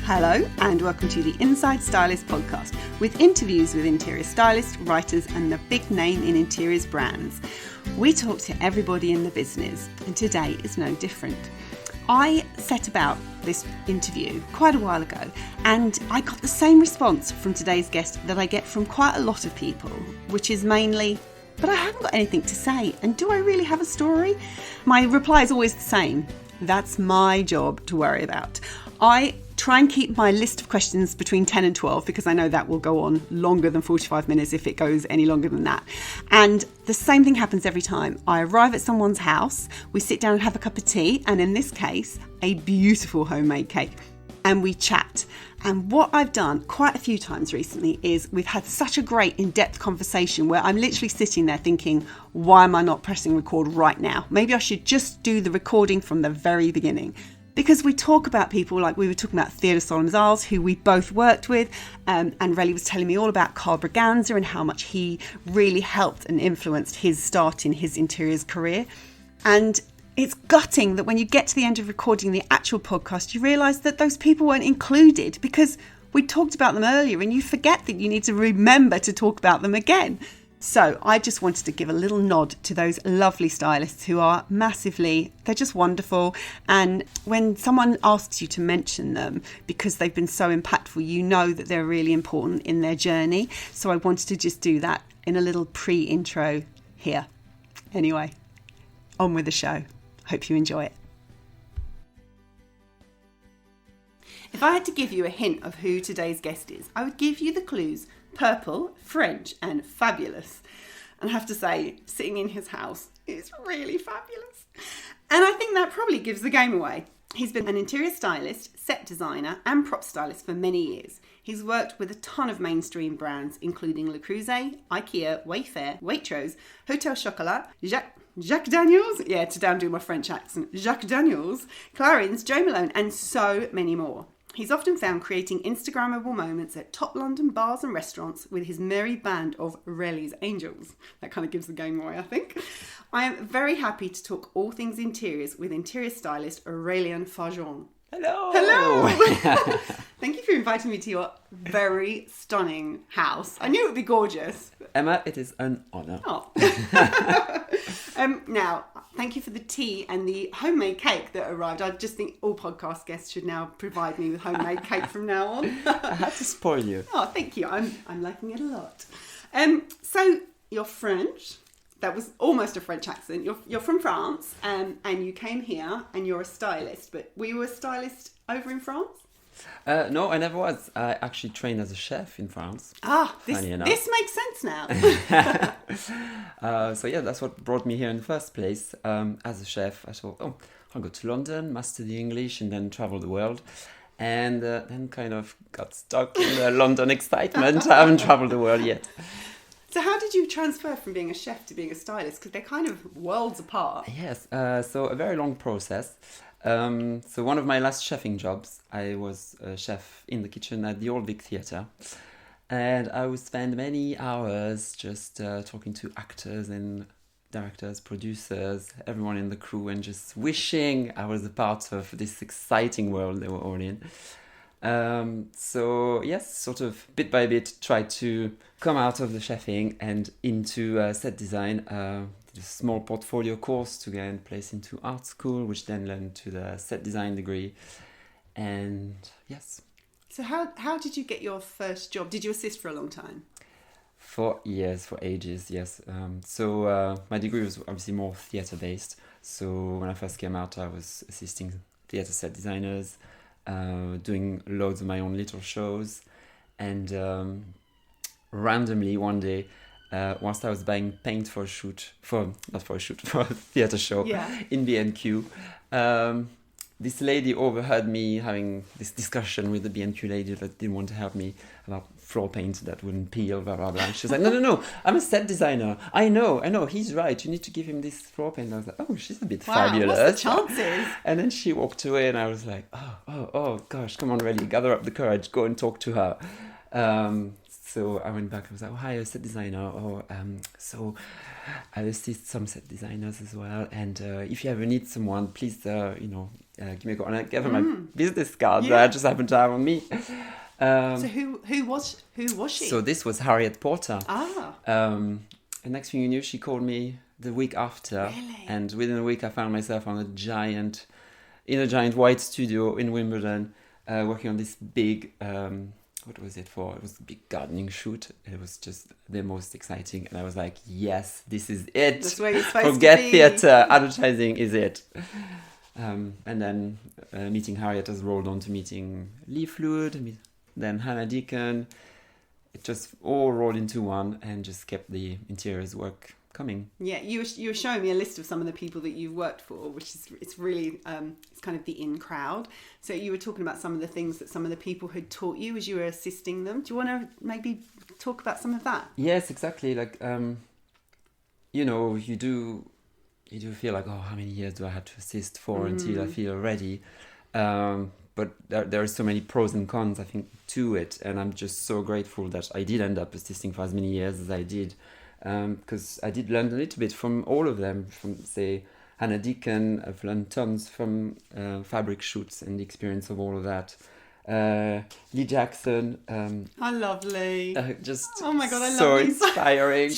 Hello and welcome to the Inside Stylist podcast with interviews with interior stylists, writers and the big name in interiors brands. We talk to everybody in the business and today is no different. I set about this interview quite a while ago and I got the same response from today's guest that I get from quite a lot of people, which is mainly, but I haven't got anything to say and do I really have a story? My reply is always the same. That's my job to worry about. I try and keep my list of questions between 10 and 12 because I know that will go on longer than 45 minutes if it goes any longer than that. And the same thing happens every time. I arrive at someone's house, we sit down and have a cup of tea, and in this case, a beautiful homemade cake. And we chat. And what I've done quite a few times recently is we've had such a great in-depth conversation where I'm literally sitting there thinking, why am I not pressing record right now? Maybe I should just do the recording from the very beginning. Because we talk about people like we were talking about Theodore Solomzals, who we both worked with, and Reli was telling me all about Carl Braganza and how much he really helped and influenced his start in his interiors career. And it's gutting that when you get to the end of recording the actual podcast, you realise that those people weren't included because we talked about them earlier and you forget that you need to remember to talk about them again. So I just wanted to give a little nod to those lovely stylists who are they're just wonderful. And when someone asks you to mention them because they've been so impactful, you know that they're really important in their journey. So I wanted to just do that in a little pre-intro here. Anyway, on with the show. Hope you enjoy it. If I had to give you a hint of who today's guest is, I would give you the clues: purple, French and fabulous. And I have to say, sitting in his house is really fabulous. And I think that probably gives the game away. He's been an interior stylist, set designer and prop stylist for many years. He's worked with a ton of mainstream brands, including Le Creuset, Ikea, Wayfair, Waitrose, Hotel Chocolat, Jacques Daniels, to downdo my French accent, Jacques Daniels, Clarins, Malone, and so many more. He's often found creating Instagrammable moments at top London bars and restaurants with his merry band of Reli's Angels. That kind of gives the game away, I think. I am very happy to talk all things interiors with interior stylist Aurélien Farjon. Hello! Thank you for inviting me to your very stunning house. I knew it would be gorgeous. Emma, it is an honour. Oh. Now, thank you for the tea and the homemade cake that arrived. I just think all podcast guests should now provide me with homemade cake from now on. I had to spoil you. Oh, thank you. I'm liking it a lot. So you're French. That was almost a French accent. You're from France, and you came here, and you're a stylist. But were you a stylist over in France? No, I never was. I actually trained as a chef in France. This makes sense now. So that's what brought me here in the first place. As a chef, I thought, I'll go to London, master the English, and then travel the world. And then kind of got stuck in the London excitement. I haven't traveled the world yet. So how did you transfer from being a chef to being a stylist? Because they're kind of worlds apart. Yes, so a very long process. So one of my last chefing jobs, I was a chef in the kitchen at the Old Vic Theatre. And I would spend many hours just talking to actors and directors, producers, everyone in the crew, and just wishing I was a part of this exciting world they were all in. Sort of bit by bit tried to come out of the chefing and into set design. Did a small portfolio course to get placed into art school, which then led to the set design degree. And yes. So how did you get your first job? Did you assist for a long time? For years, for ages, yes. My degree was obviously more theatre based. So when I first came out, I was assisting theatre set designers, doing loads of my own little shows, and randomly one day, whilst I was buying paint for a theatre show in B&Q, this lady overheard me having this discussion with the B&Q lady that didn't want to help me about floor paint that wouldn't peel, blah, blah, blah. She was like, no, I'm a set designer. I know, he's right. You need to give him this floor paint. I was like, oh, she's a bit fabulous. What's the chances? And then she walked away and I was like, oh, gosh, come on, Reli, gather up the courage, go and talk to her. So I went back and was like, oh, hi, a set designer. So I assist some set designers as well. And if you ever need someone, please, give me a call. And I gave her my business card that I just happened to have on me. So who was she? So this was Harriet Porter. Ah. The next thing you knew, she called me the week after. Really? And within a week, I found myself in a giant white studio in Wimbledon, working on this big, what was it for? It was a big gardening shoot. It was just the most exciting. And I was like, yes, this is it. That's where you're supposed Forget to be. theatre, advertising is it. And then meeting Harriet has rolled on to meeting Lee Flood, then Hannah Deacon. It just all rolled into one and just kept the interiors work coming. Yeah, you were showing me a list of some of the people that you've worked for, which is it's really it's kind of the in crowd. So you were talking about some of the things that some of the people had taught you as you were assisting them. Do you want to maybe talk about some of that? Yes, exactly. Like you do feel like, oh, how many years do I have to assist for until I feel ready? But there are so many pros and cons, I think, to it. And I'm just so grateful that I did end up assisting for as many years as I did. Because I did learn a little bit from all of them. From, say, Hannah Deacon, I've learned tons from fabric shoots and the experience of all of that. Lee Jackson. Oh, lovely. Just oh my God, I love so these. inspiring.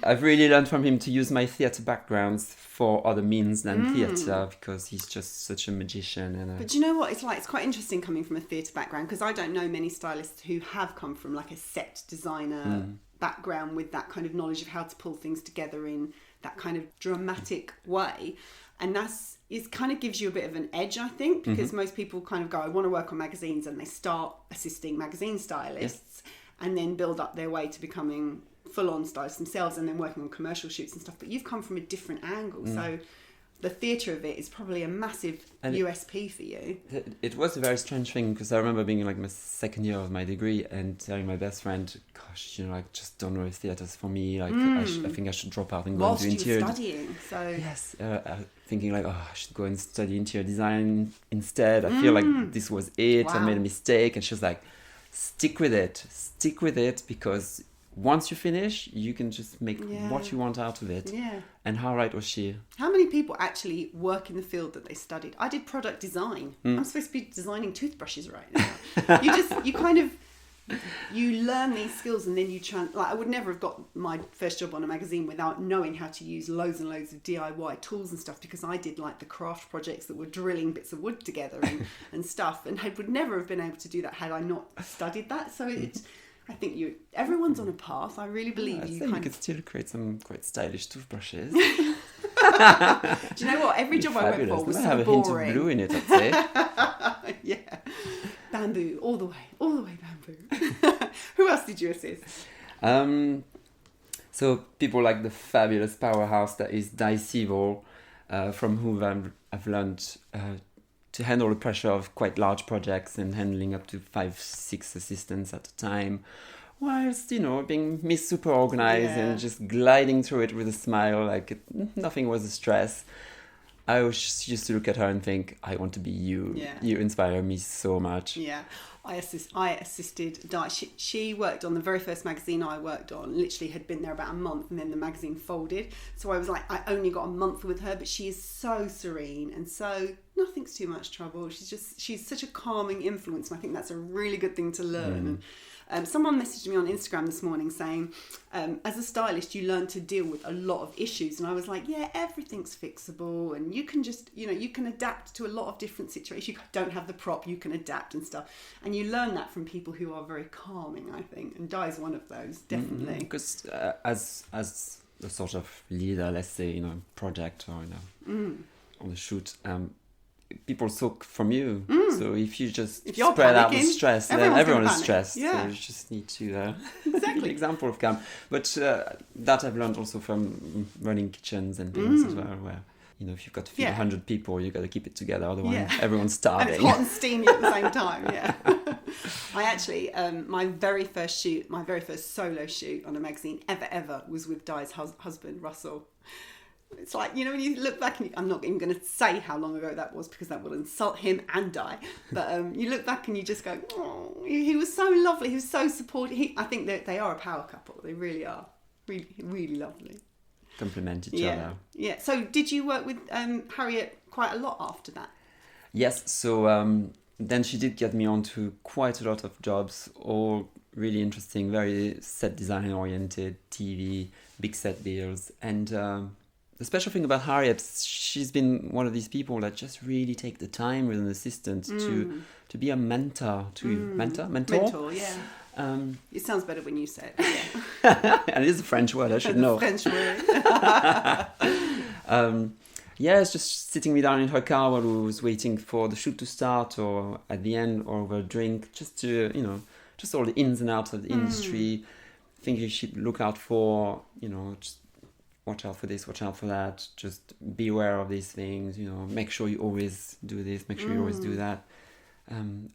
I've really learned from him to use my theatre backgrounds for other means than theatre, because he's just such a magician. And but do you know what it's like? It's quite interesting coming from a theatre background, because I don't know many stylists who have come from like a set designer background with that kind of knowledge of how to pull things together in that kind of dramatic way. And it kind of gives you a bit of an edge, I think, because most people kind of go, I want to work on magazines, and they start assisting magazine stylists and then build up their way to becoming full-on stylists themselves and then working on commercial shoots and stuff. But you've come from a different angle. So the theatre of it is probably a massive USP for you. It was a very strange thing, because I remember being in like my second year of my degree and telling my best friend, gosh, just don't know if theatre's for me. Like, I think I should drop out and go into interior. Whilst you were studying, so... Yes, thinking like, I should go and study interior design instead. I feel like this was it. Wow. I made a mistake. And she was like, stick with it, because once you finish, you can just make what you want out of it. Yeah. And how right was she? How many people actually work in the field that they studied? I did product design. I'm supposed to be designing toothbrushes right now. You learn these skills, and then you I would never have got my first job on a magazine without knowing how to use loads and loads of DIY tools and stuff, because I did like the craft projects that were drilling bits of wood together and stuff, and I would never have been able to do that had I not studied that. So I think everyone's on a path. I really believe you could still create some quite stylish toothbrushes. Do you know what? Every job I went for was so boring. Have a hint of blue in it, I'd say. Yeah. Bamboo, all the way bamboo. Who else did you assist? So people like the fabulous powerhouse that is Dicevol, from whom I've learned to handle the pressure of quite large projects and handling up to 5-6 assistants at a time, whilst, being Miss Super Organized and just gliding through it with a smile, like nothing was a stress. I always used to look at her and think, I want to be you. Yeah. You inspire me so much. Yeah. I assisted Di. She worked on the very first magazine I worked on, literally had been there about a month, and then the magazine folded. So I was like, I only got a month with her, but she is so serene and so nothing's too much trouble. She's such a calming influence, and I think that's a really good thing to learn. Someone messaged me on Instagram this morning saying, as a stylist, you learn to deal with a lot of issues. And I was like, yeah, everything's fixable. And you can just, you can adapt to a lot of different situations. You don't have the prop, you can adapt and stuff. And you learn that from people who are very calming, I think. And Di's one of those, definitely. Because as a sort of leader, let's say, in a project or on a shoot, people soak from you. So if you just spread out the stress, then everyone is stressed. So you just need to exactly an example of calm. But that I've learned also from running kitchens and things as well, where if you've got to feed 100 people, you got to keep it together, otherwise everyone's starving. And it's hot and steamy at the same time. I actually my very first solo shoot on a magazine ever was with Di's husband, Russell. It's like, you know, when you look back and I'm not even going to say how long ago that was because that will insult him and I. But you look back and you just go, oh, he was so lovely. He was so supportive. I think that they are a power couple. They really are. Really, really lovely. Complement each other. Yeah. So did you work with Harriet quite a lot after that? Yes. So then she did get me onto quite a lot of jobs, all really interesting, very set design oriented, TV, big set deals. And the special thing about Harriet, she's been one of these people that just really take the time with an assistant to be a mentor, mentor, yeah. It sounds better when you say it. Yeah. And it is a French word, I should know. French word. It's just sitting me down in her car while we was waiting for the shoot to start, or at the end, or over a drink, just to, you know, just all the ins and outs of the industry, things you should look out for, you know, just watch out for this, watch out for that, just be aware of these things, you know, make sure you always do this, make sure you always do that. And,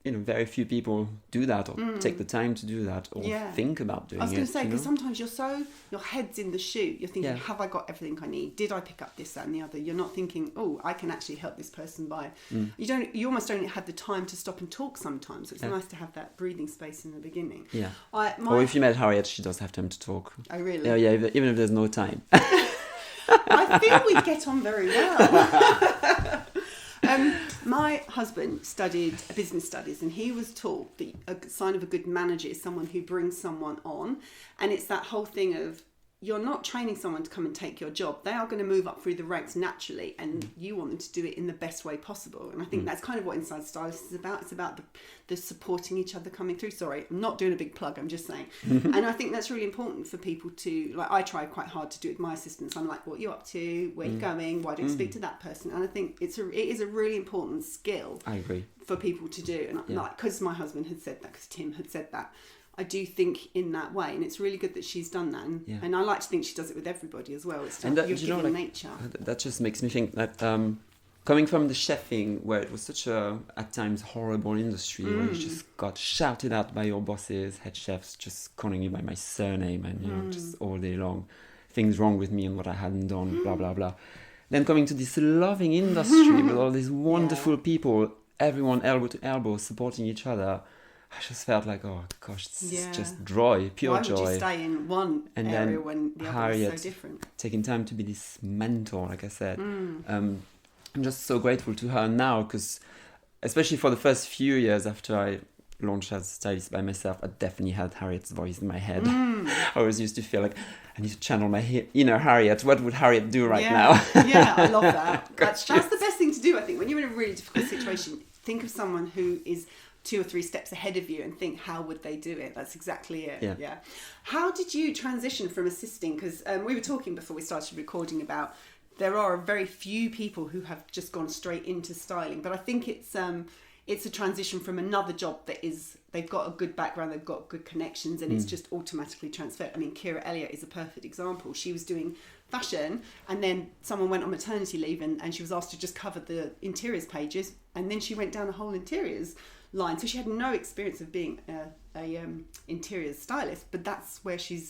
you know, very few people do that or take the time to do that or think about doing it. I was going to say, because sometimes your head's in the shoot. You're thinking, have I got everything I need? Did I pick up this, that and the other? You're not thinking, oh, I can actually help this person by... You almost don't have the time to stop and talk sometimes. It's nice to have that breathing space in the beginning. Yeah. Or if you met Harriet, she does have time to talk. Oh, really? Yeah, even if there's no time. I feel we get on very well. My husband studied business studies, and he was taught that a sign of a good manager is someone who brings someone on. And it's that whole thing of, you're not training someone to come and take your job. They are going to move up through the ranks naturally, and you want them to do it in the best way possible. And I think that's kind of what Inside Stylist is about. It's about the supporting each other coming through. Sorry, I'm not doing a big plug, I'm just saying. And I think that's really important for people to, like, I try quite hard to do it with my assistants. I'm like, what are you up to? Where are you going? Why don't you speak to that person? And I think it is a really important skill. I agree. For people to do. And like, because my husband had said that, because Tim had said that, I do think in that way, and it's really good that she's done that, and I like to think she does it with everybody as well. It's not your given nature. That just makes me think that coming from the chefing, where it was such a at times horrible industry, where you just got shouted at by your bosses, head chefs, just calling you by my surname, and you know, just all day long, things wrong with me and what I hadn't done, blah blah blah. Then coming to this loving industry with all these wonderful people, everyone elbow to elbow supporting each other. I just felt like, oh gosh, this is just joy, pure joy. Why would you stay in one area when the other is so different? Taking time to be this mentor, like I said. I'm just so grateful to her now, because especially for the first few years after I launched as a stylist by myself, I definitely had Harriet's voice in my head. I always used to feel like I need to channel my inner Harriet. What would Harriet do right now? I love that. That's the best thing to do, I think. When you're in a really difficult situation, think of someone who is 2 or 3 steps ahead of you and think, how would they do it? That's exactly it. Yeah. How did you transition from assisting? Because we were talking before we started recording about there are very few people who have just gone straight into styling, but I think it's a transition from another job that is, they've got a good background, they've got good connections, and it's just automatically transferred. I mean, Kira Elliott is a perfect example. She was doing fashion, and then someone went on maternity leave, and she was asked to just cover the interiors pages, and then she went down the whole interiors line. So she had no experience of being a interiors stylist, but that's where she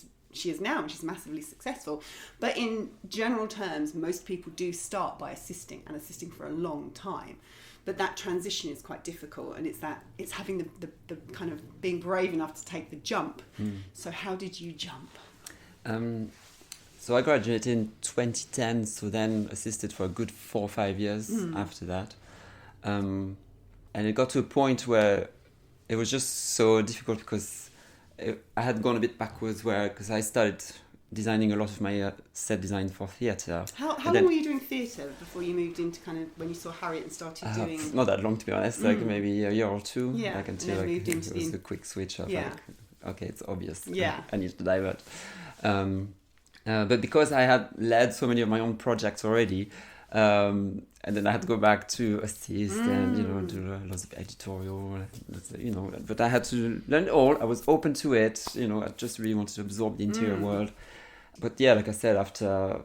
is now, and she's massively successful. But in general terms, most people do start by assisting for a long time. But that transition is quite difficult, and it's having the kind of being brave enough to take the jump. So how did you jump? So I graduated in 2010, so then assisted for a good 4 or 5 years after that. And it got to a point where it was just so difficult, because I had gone a bit backwards, because I started designing a lot of my set design for theatre. How long were you doing theatre before you moved into kind of, when you saw Harriet and started doing... Not that long, to be honest, like maybe a year or two. Yeah, like, until moved into it was a quick switch of like, okay, it's obvious. Yeah. I need to divert. But because I had led so many of my own projects already, and then I had to go back to assist and, you know, do lots of editorial, you know, but I had to learn it all. I was open to it, you know, I just really wanted to absorb the interior world. But yeah, like I said, after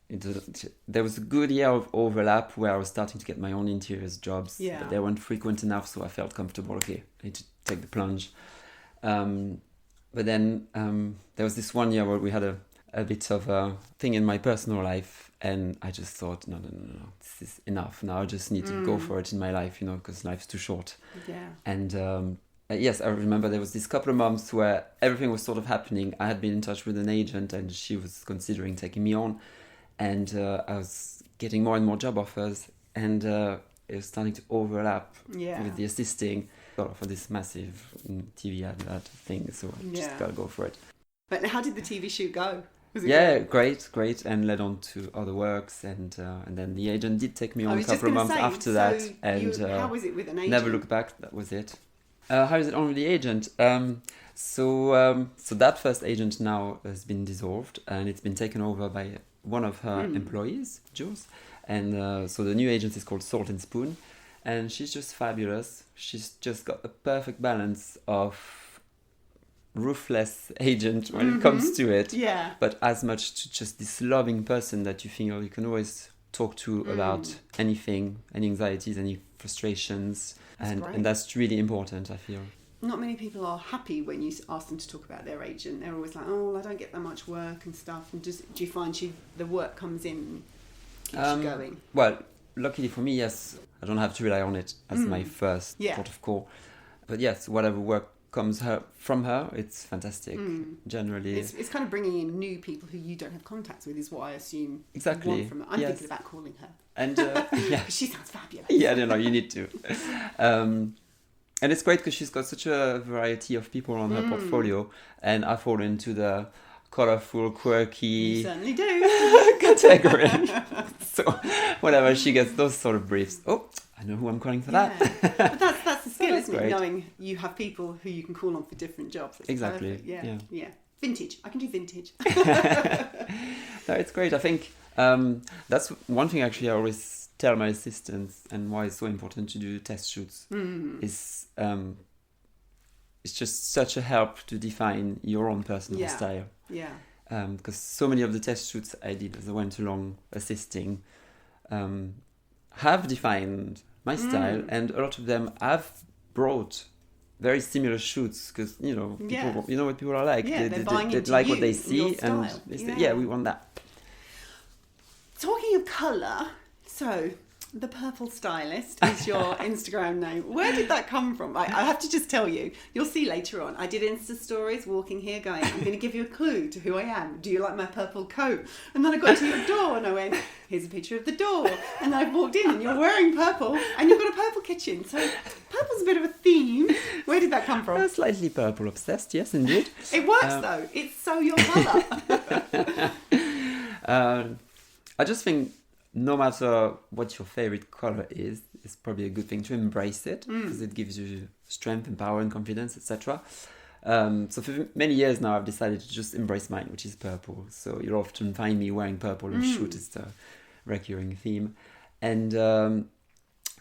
there was a good year of overlap where I was starting to get my own interiors jobs, but they weren't frequent enough, so I felt comfortable, okay, I need to take the plunge. But then there was this one year where we had a a bit of a thing in my personal life, and I just thought, no, this is enough. Now I just need to go for it in my life, because life's too short. Yeah. And yes, I remember there was this couple of months where everything was sort of happening. I had been in touch with an agent, and she was considering taking me on, and I was getting more and more job offers, and it was starting to overlap with the assisting for this massive TV advert thing. So I just gotta go for it. But how did the TV shoot go? Was it good? Great, and led on to other works, and then the agent did take me on a couple of months after that, and how was it with an agent? Never looked back. That was it. How is it on with the agent? So that first agent now has been dissolved, and it's been taken over by one of her employees, Jules, and so the new agent is called Salt and Spoon, and she's just fabulous. She's just got the perfect balance of ruthless agent when it comes to it, but as much to just this loving person that you think you can always talk to about anything, any anxieties, any frustrations, and that's really important, I feel. Not many people are happy when you ask them to talk about their agent. They're always like, oh, I don't get that much work and stuff. And do you find the work comes in and keeps you going? Well, luckily for me, yes, I don't have to rely on it as my first port of call. But yes, whatever work comes from her, it's fantastic. Generally, it's kind of bringing in new people who you don't have contacts with, is what I assume. Exactly. You want from her. I'm thinking about calling her, and she sounds fabulous. Yeah, no, you need to. And it's great because she's got such a variety of people on her portfolio, and I fall into the colourful, quirky. You certainly do. Category. So whenever she gets those sort of briefs, I know who I'm calling for that. But that's the skill, isn't great. it? Knowing you have people who you can call on for different jobs. That's exactly. Perfect. Yeah. Vintage. I can do vintage. No, it's great. I think that's one thing actually I always tell my assistants, and why it's so important to do test shoots is it's just such a help to define your own personal style. Yeah. Because so many of the test shoots I did as I went along assisting have defined my style, and a lot of them have brought very similar shoots because people, you know what people are like. Yeah, they into like you, what they see, style. and they say, we want that. Talking of colour, so the Purple Stylist is your Instagram name. Where did that come from? I have to just tell you, you'll see later on, I did Insta stories walking here going, I'm going to give you a clue to who I am. Do you like my purple coat? And then I got to your door and I went, here's a picture of the door. And I walked in and you're wearing purple and you've got a purple kitchen. So purple's a bit of a theme. Where did that come from? Slightly purple obsessed, yes, indeed. It works though. It's so your colour. I just think no matter what your favorite color is, it's probably a good thing to embrace it because it gives you strength and power and confidence, etc. So for many years now, I've decided to just embrace mine, which is purple. So you'll often find me wearing purple and shoot. It's a recurring theme. And the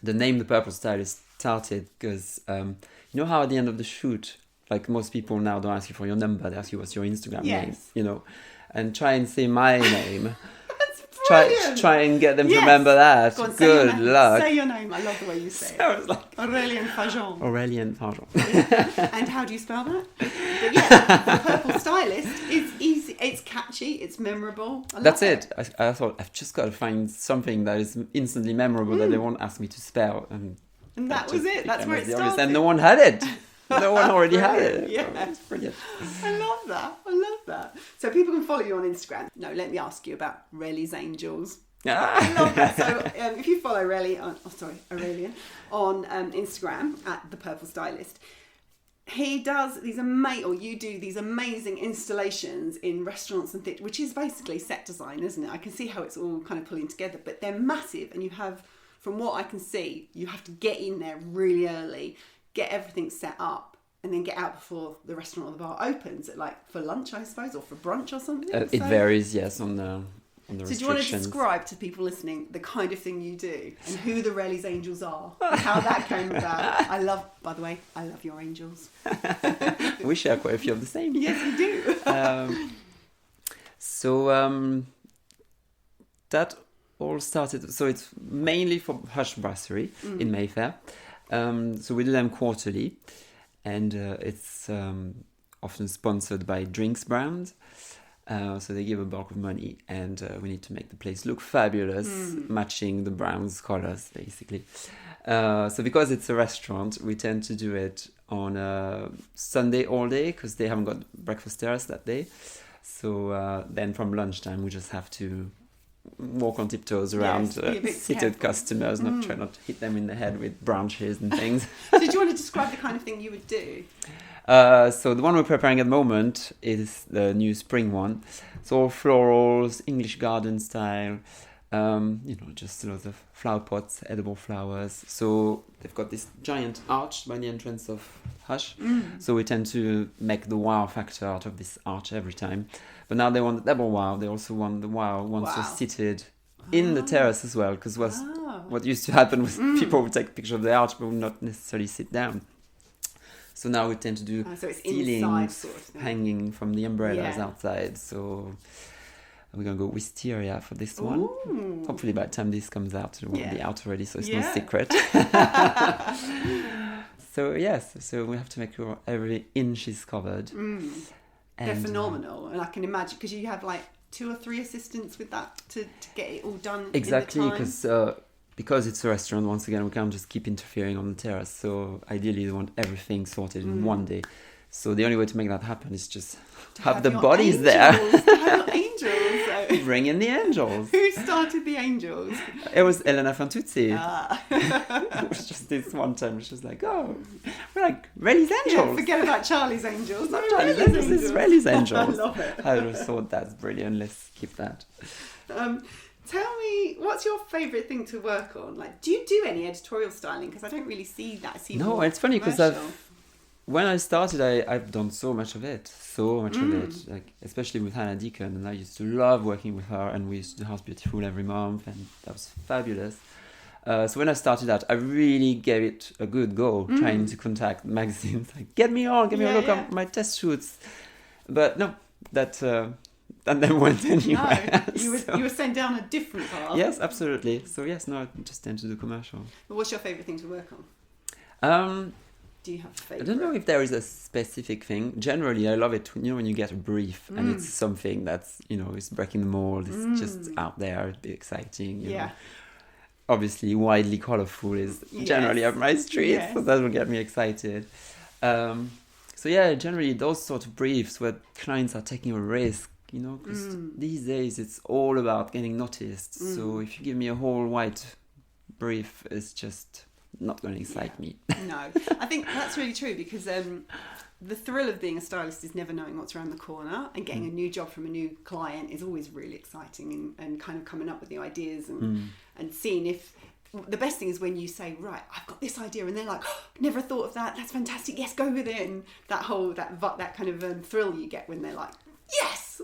name The Purple Stylist started because you know how at the end of the shoot, like most people now don't ask you for your number, they ask you what's your Instagram name, and try and say my name. Try and get them to remember that. Go on, good luck. Say your name. I love the way you say it. I was like, Aurélien Farjon. Aurélien Farjon. And how do you spell that? But the Purple Stylist is easy. It's catchy. It's memorable. That's it. I thought I've just got to find something that is instantly memorable that they won't ask me to spell. And that was it. That's where it started. And no one had it. No one already had it. Yeah. It's brilliant. I love that. So people can follow you on Instagram. No, let me ask you about Reli's Angels. I love that. So if you follow Aurélien on Instagram at The Purple Stylist, he does these you do these amazing installations in restaurants and things, which is basically set design, isn't it? I can see how it's all kind of pulling together, but they're massive, and you have, from what I can see, you have to get in there really early, get everything set up, and then get out before the restaurant or the bar opens for lunch, I suppose, or for brunch or something. It varies, yes, on the restrictions. So do you want to describe to people listening the kind of thing you do and who the Reli's Angels are and how that came about? By the way, I love your angels. We share quite a few of the same. Yes, we do. So that all started, so it's mainly for Hush Brasserie in Mayfair. So we do them quarterly, and it's often sponsored by drinks brands. So they give a bulk of money, and we need to make the place look fabulous, matching the brown's colors, basically. So because it's a restaurant, we tend to do it on a Sunday all day, because they haven't got breakfast terrace that day. So then from lunchtime, we just have to walk on tiptoes around seated customers, try not to hit them in the head with branches and things. So did you want to describe the kind of thing you would do? So the one we're preparing at the moment is the new spring one. So all florals, English garden style, just lots of flower pots, edible flowers. So they've got this giant arch by the entrance of Hush. So we tend to make the wow factor out of this arch every time. But now they want the double wow. They also want the wow once you're seated in the terrace as well. Because what used to happen was people would take a picture of the arch but would not necessarily sit down. So now we tend to do ceilings sort of hanging from the umbrellas outside. So we're going to go wisteria for this one. Hopefully by the time this comes out, it will be out already, so it's no secret. So we have to make sure every inch is covered. They're phenomenal. And I can imagine, because you have like 2 or 3 assistants with that to get it all done exactly, in the time. Because it's a restaurant, once again, we can't just keep interfering on the terrace. So ideally, we want everything sorted in one day. So the only way to make that happen is just have the bodies angels, there. have angels. Bring in the angels. Who started the angels? It was Elena Fantuzzi. It was just this one time. She was like, "Oh, we're like Reli's angels." Yeah, forget about Charlie's angels. Not Charlie's angels. It's Reli's angels. I love it. I just thought that's brilliant. Let's keep that. Tell me, what's your favourite thing to work on? Like, do you do any editorial styling? Because I don't really see that. No, it's funny because when I started, I've done so much of it, like especially with Hannah Deacon, and I used to love working with her, and we used to do House Beautiful every month, and that was fabulous. So when I started that, I really gave it a good go, trying to contact magazines, like get me a look at my test shoots. But no, that never went anywhere. No, you were sent down a different path. Yes, absolutely. So I just tend to do commercial. But what's your favourite thing to work on? Do you have a favourite? I don't know if there is a specific thing. Generally, I love it when you get a brief and it's something that's, is breaking the mold, it's just out there, it'd be exciting. You know. Obviously, widely colourful is generally up my street, so that will get me excited. Generally those sort of briefs where clients are taking a risk, because these days it's all about getting noticed. So if you give me a whole white brief, it's just not going to excite me. No, I think that's really true, because the thrill of being a stylist is never knowing what's around the corner, and getting a new job from a new client is always really exciting, and kind of coming up with the ideas and seeing if... The best thing is when you say, right, I've got this idea, and they're like, oh, never thought of that, that's fantastic, yes, go with it, and that whole that kind of thrill you get when they're like, yes.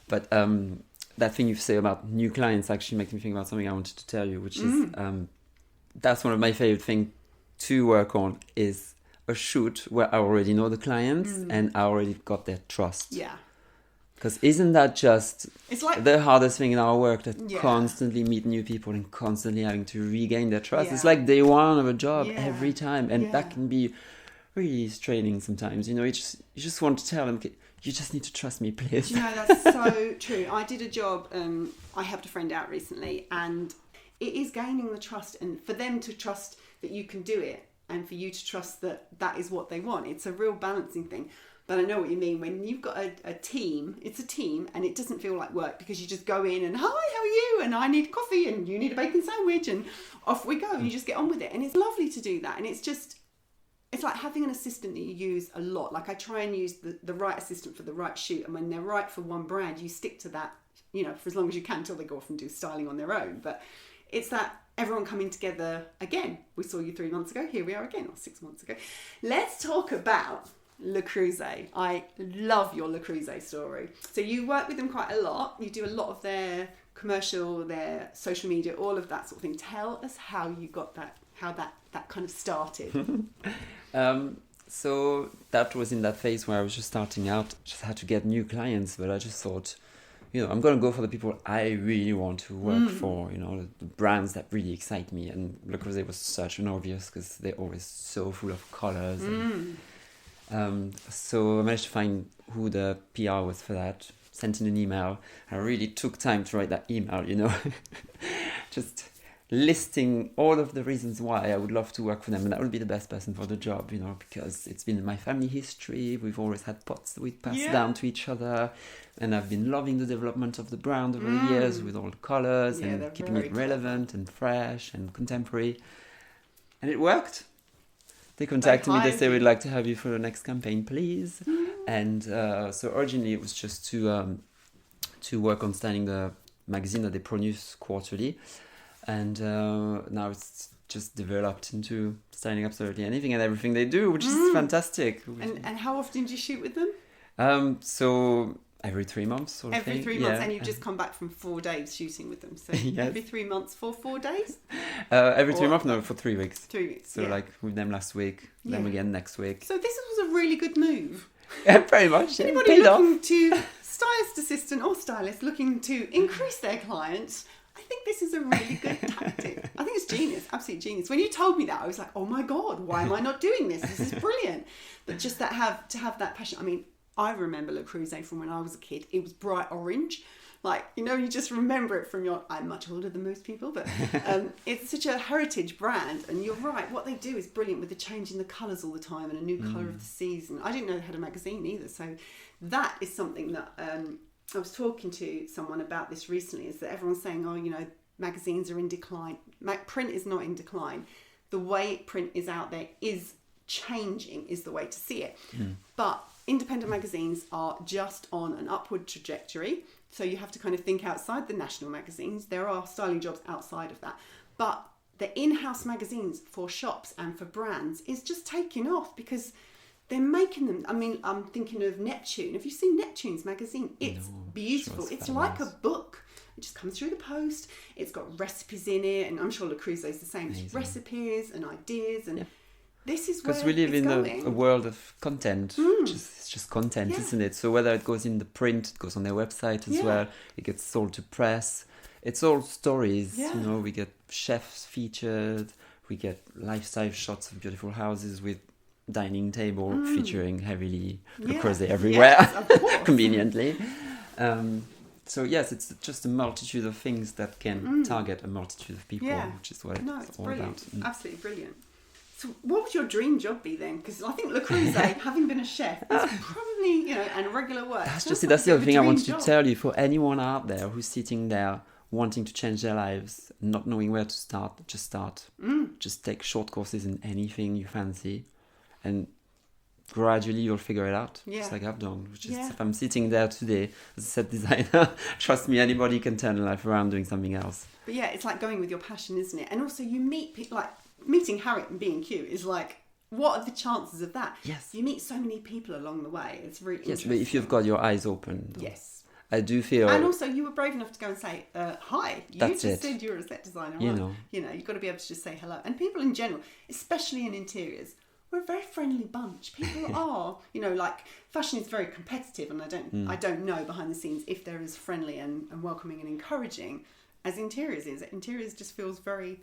But that thing you say about new clients actually makes me think about something I wanted to tell you, which is that's one of my favorite things to work on, is a shoot where I already know the clients and I already got their trust. Yeah. Because isn't that just the hardest thing in our work, that constantly meet new people and constantly having to regain their trust? It's like day one of a job every time, and that can be really straining sometimes. You just want to tell them, you just need to trust me, please. That's so true. I did a job, I helped a friend out recently, and it is gaining the trust, and for them to trust that you can do it, and for you to trust that that is what they want. It's a real balancing thing. But I know what you mean. When you've got a team, it's a team, and it doesn't feel like work, because you just go in and, hi, how are you? And I need coffee, and you need a bacon sandwich, and off we go. And you just get on with it. And it's lovely to do that. And it's like having an assistant that you use a lot. Like, I try and use the right assistant for the right shoot. And when they're right for one brand, you stick to that, for as long as you can, until they go off and do styling on their own. But it's that everyone coming together again. We saw you 3 months ago. Here we are again, or 6 months ago. Let's talk about Le Creuset. I love your Le Creuset story. So you work with them quite a lot. You do a lot of their commercial, their social media, all of that sort of thing. Tell us how you got that, how that kind of started. So that was in that phase where I was just starting out, just had to get new clients, but I just thought, I'm going to go for the people I really want to work for, the brands that really excite me. And Le Creuset was such an obvious, because they're always so full of colors. So I managed to find who the PR was for that. sent in an email. I really took time to write that email, just listing all of the reasons why I would love to work for them, and that would be the best person for the job, because it's been in my family history. We've always had pots that we pass down to each other, and I've been loving the development of the brand over the years with all the colours and keeping it relevant and fresh and contemporary. And it worked. They contacted me, they said, we'd like to have you for the next campaign, please. And so originally it was just to work on styling the magazine that they produce quarterly. And now it's just developed into styling absolutely anything and everything they do, which is fantastic. And how often do you shoot with them? So every 3 months sort of thing. Every 3 months, and you've just come back from 4 days shooting with them. So every 3 months for 4 days? Every 3 months, no, for 3 weeks. 3 weeks, So like with them last week, them again next week. So this was a really good move. Yeah, very much. Anybody looking to, stylist assistant or stylist looking to increase their clients, I think this is a really good tactic. I think it's genius, absolute genius. When you told me that, I was like, oh my God, why am I not doing this? This is brilliant. But just to have that passion. I mean, I remember Le Creuset from when I was a kid. It was bright orange. Like, you just remember it from I'm much older than most people, but it's such a heritage brand. And you're right, what they do is brilliant with the change in the colours all the time and a new colour of the season. I didn't know they had a magazine either. So that is something that I was talking to someone about this recently, is that everyone's saying, magazines are in decline. Print is not in decline. The way print is out there is changing, is the way to see it. But independent magazines are just on an upward trajectory. So you have to kind of think outside the national magazines. There are styling jobs outside of that. But the in-house magazines for shops and for brands is just taking off because they're making them. I mean, I'm thinking of Neptune. Have you seen Neptune's magazine? It's beautiful. Sure, it's like a book. It just comes through the post. It's got recipes in it. And I'm sure Le Creuset is the same. It's recipes and ideas. And this is where because we live in a world of content. It's just content, isn't it? So whether it goes in the print, it goes on their website as well. It gets sold to press. It's all stories. We get chefs featured. We get lifestyle shots of beautiful houses with dining table featuring heavily Le Creuset everywhere, conveniently. So yes, it's just a multitude of things that can target a multitude of people, which is what it's all brilliant. about. Absolutely brilliant. So what would your dream job be then? Because I think Le Creuset, having been a chef, is probably, and regular work. That's the other thing I wanted to tell you. For anyone out there who's sitting there wanting to change their lives, not knowing where to start, just start. Just take short courses in anything you fancy, and gradually you'll figure it out, just like I've done. Which is, if I'm sitting there today as a set designer, trust me, anybody can turn life around doing something else. But it's like going with your passion, isn't it? And also you meet people, like meeting Harriet and B&Q is like, what are the chances of that? Yes. You meet so many people along the way. It's really interesting. But if you've got your eyes open. Yes. I do feel... And also you were brave enough to go and say, hi, you said you were a set designer. You've got to be able to just say hello. And people in general, especially in interiors, we're a very friendly bunch. People are, like fashion is very competitive, and I don't know behind the scenes if they're as friendly and welcoming and encouraging as interiors is. Interiors just feels very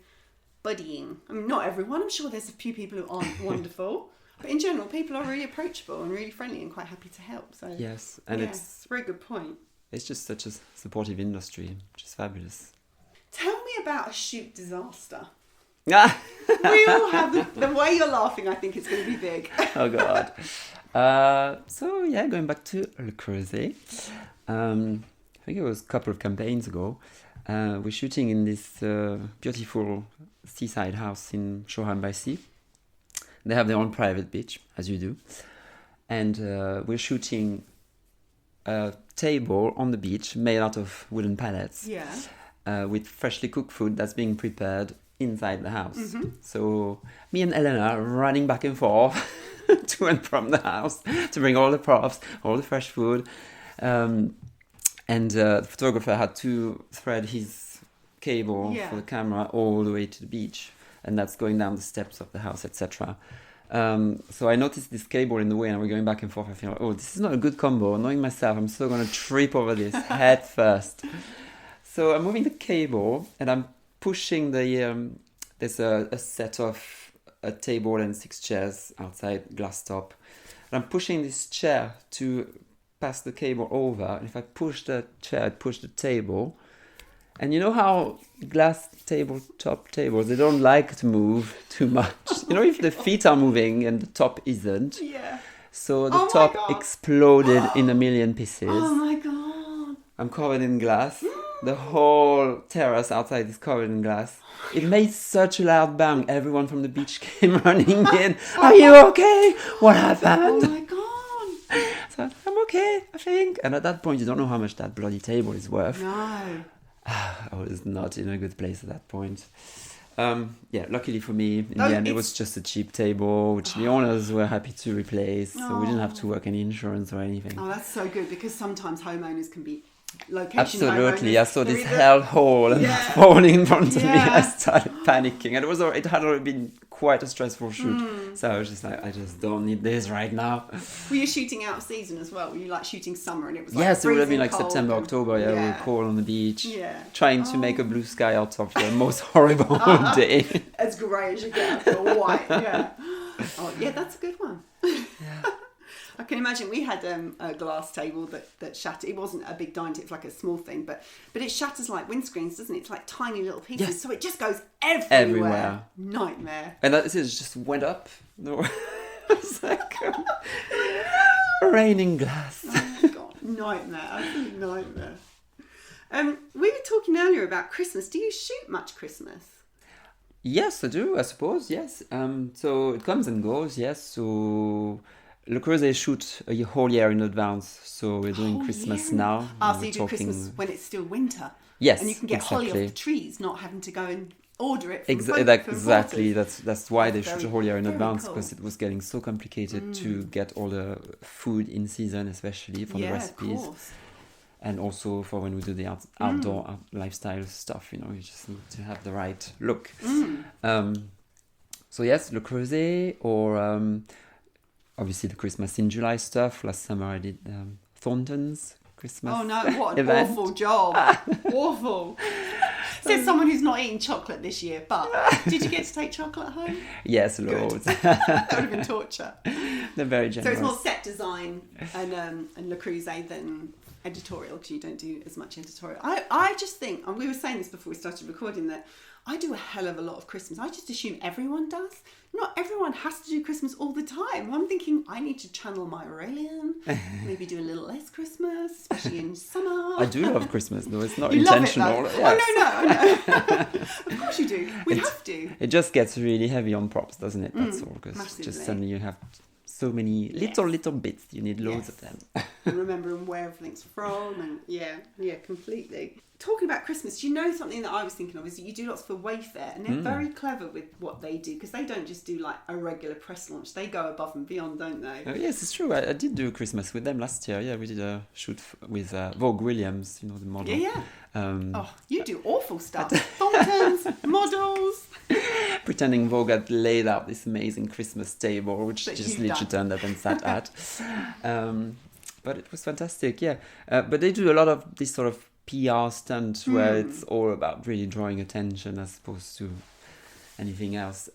buddying. I mean, not everyone. I'm sure there's a few people who aren't wonderful, but in general, people are really approachable and really friendly and quite happy to help. So yes, and it's a very good point. It's just such a supportive industry, which is fabulous. Tell me about a shoot disaster. We all have the way you're laughing. I think it's going to be big. Oh God. Going back to Le Creuset. I think it was a couple of campaigns ago. We're shooting in this beautiful seaside house in Shoreham by Sea. They have their own private beach, as you do, and we're shooting a table on the beach made out of wooden pallets. With freshly cooked food that's being prepared inside the house. So me and Elena running back and forth to and from the house to bring all the props, all the fresh food. And the photographer had to thread his cable for the camera all the way to the beach, and that's going down the steps of the house, etc. So I noticed this cable in the way, and we're going back and forth. I feel like, this is not a good combo. Knowing myself, I'm so going to trip over this head first. So I'm moving the cable, and I'm pushing there's a set of a table and 6 chairs outside, glass top. And I'm pushing this chair to pass the cable over, and if I push the chair, I'd push the table. And you know how glass top tables, they don't like to move too much. If the feet are moving and the top isn't. Yeah. So the top exploded in a million pieces. Oh my God. I'm covered in glass. The whole terrace outside is covered in glass. It made such a loud bang. Everyone from the beach came running in. Are you okay? What happened? Oh my God. So I'm okay, I think. And at that point, you don't know how much that bloody table is worth. No. I was not in a good place at that point. Luckily for me, in the end, it was just a cheap table, which the owners were happy to replace. So we didn't have to work any insurance or anything. Oh, that's so good, because sometimes homeowners can be location Absolutely. homeowners. I saw this hellhole and falling in front of me. I started panicking. And it had already been quite a stressful shoot. So I was just like, I just don't need this right now. Were you shooting out of season as well? Were you like shooting summer and it was like Yes, it would have been like freezing September, cold October. We were cold on the beach. Yeah. Trying to make a blue sky out of the most horrible day. As grey as you get, or white, yeah. Oh, yeah, that's a good one. Yeah. I can imagine we had a glass table that shattered. It wasn't a big dining table, it's like a small thing, but it shatters like windscreens, doesn't it? It's like tiny little pieces, Yes. So it just goes everywhere. Nightmare. And that just went up. It's like raining glass. Oh my God, nightmare, absolute nightmare. We were talking earlier about Christmas. Do you shoot much Christmas? Yes, I do, I suppose, yes. So it comes and goes, yes. So Le Creuset shoot a whole year in advance. So we're doing Christmas now. So you do Christmas when it's still winter. Yes, and you can get holly off the trees, not having to go and order it from Exactly. That's why they shoot a whole year in advance, cool. because it was getting so complicated to get all the food in season, especially for the recipes. Of course. And also for when we do the outdoor lifestyle stuff, you just need to have the right look. So yes, Le Creuset, or obviously the Christmas in July stuff. Last summer I did Thornton's Christmas. Oh no, what an event. awful job. Awful. Says someone who's not eating chocolate this year, but did you get to take chocolate home? Yes, loads. That would have been torture. They're very generous. So it's more set design and Le Creuset than editorial, because you don't do as much editorial. I just think, and we were saying this before we started recording, that I do a hell of a lot of Christmas. I just assume everyone does. Not everyone has to do Christmas all the time. I'm thinking I need to channel my Aurélien, maybe do a little less Christmas, especially in summer. I do love Christmas, though. It's not you intentional. Love it, yes. Oh, no. Of course you do. We have to. It just gets really heavy on props, doesn't it? That's all. Because just suddenly you have so many little bits. You need loads of them. And remembering where everything's from, and yeah, completely. Talking about Christmas, do you know something that I was thinking of is that you do lots for Wayfair, and they're very clever with what they do, because they don't just do like a regular press launch. They go above and beyond, don't they? Yes, it's true. I did do Christmas with them last year. Yeah, we did a shoot with Vogue Williams, the model. Yeah. You do awful stuff. Thorntons, models. Pretending Vogue had laid out this amazing Christmas table, which That just you've literally done. turned up and sat at. But it was fantastic, yeah. But they do a lot of this sort of PR stunt where it's all about really drawing attention as opposed to anything else.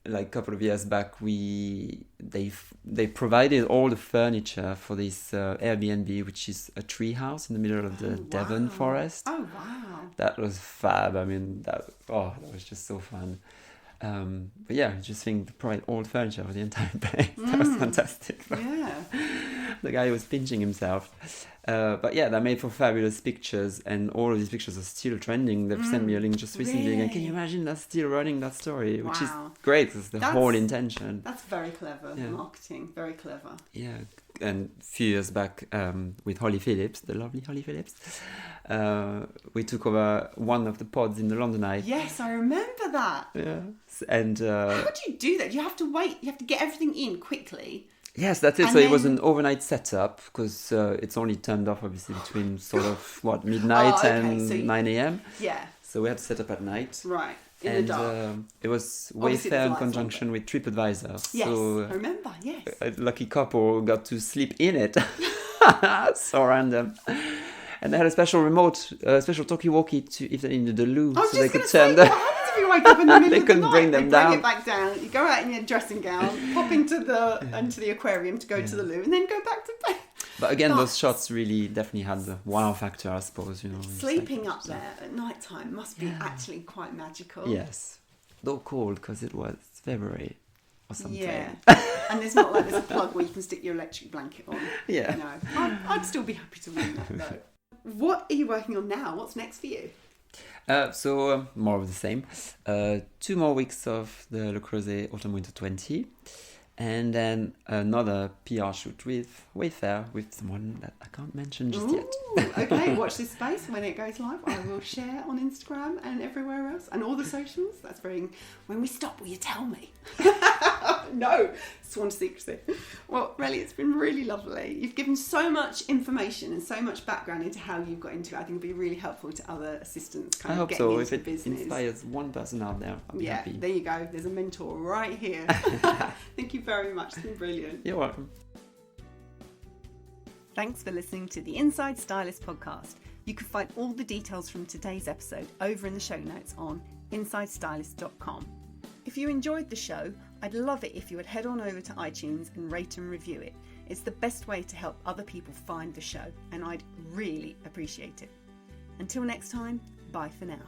Like a couple of years back, they provided all the furniture for this Airbnb, which is a tree house in the middle of the Devon forest. Oh wow! That was fab. I mean, that was just so fun. But yeah, I just think they provide all the furniture for the entire place. That was fantastic. Yeah. The guy was pinching himself. But yeah, they made for fabulous pictures, and all of these pictures are still trending. They've sent me a link just recently again. Can you imagine that's still running, that story? Which is great. That's the whole intention. That's very clever marketing. Very clever. Yeah. And a few years back, with Holly Phillips, the lovely Holly Phillips, we took over one of the pods in the London Eye. Yes, I remember that. Yeah. And how do you do that? You have to wait. You have to get everything in quickly. Yes, that's it. And so it was an overnight setup, because it's only turned off obviously between sort of midnight and 9 a.m. Yeah. So we had to set up at night. Right. In the dark. It was Obviously Wayfair in conjunction with TripAdvisor. Yes, so I remember. Yes. A lucky couple got to sleep in it. So random. And they had a special remote, special talkie-walkie if they needed the loo, I was so just they could say, turn them. what happens if you wake up in the middle They of the couldn't night? bring them They down. bring it back down. You go out in your dressing gown, pop into the aquarium to go to the loo, and then go back to bed. But again, those shots really definitely had the wow factor, I suppose. Sleeping up there at night time must be actually quite magical. Yes, though cold because it was February or something. Yeah, and there's not like there's a plug where you can stick your electric blanket on. Yeah, I'd still be happy to win that though. What are you working on now? What's next for you? So more of the same. 2 more weeks of the Le Creuset Autumn Winter 20. And then another PR shoot with Wayfair with someone that I can't mention just yet. Okay, watch this space when it goes live. I will share on Instagram and everywhere else and all the socials. That's very... When we stop, will you tell me? No, sworn to secrecy. Well, Reli, it's been really lovely. You've given so much information and so much background into how you got into it. I think it'll be really helpful to other assistants I hope so. If it business. inspires one person out there, I'll be happy. There you go. There's a mentor right here. Thank you very much. It's been brilliant. You're welcome. Thanks for listening to the Inside Stylist podcast. You can find all the details from today's episode over in the show notes on insidestylist.com. If you enjoyed the show, I'd love it if you would head on over to iTunes and rate and review it. It's the best way to help other people find the show, and I'd really appreciate it. Until next time, bye for now.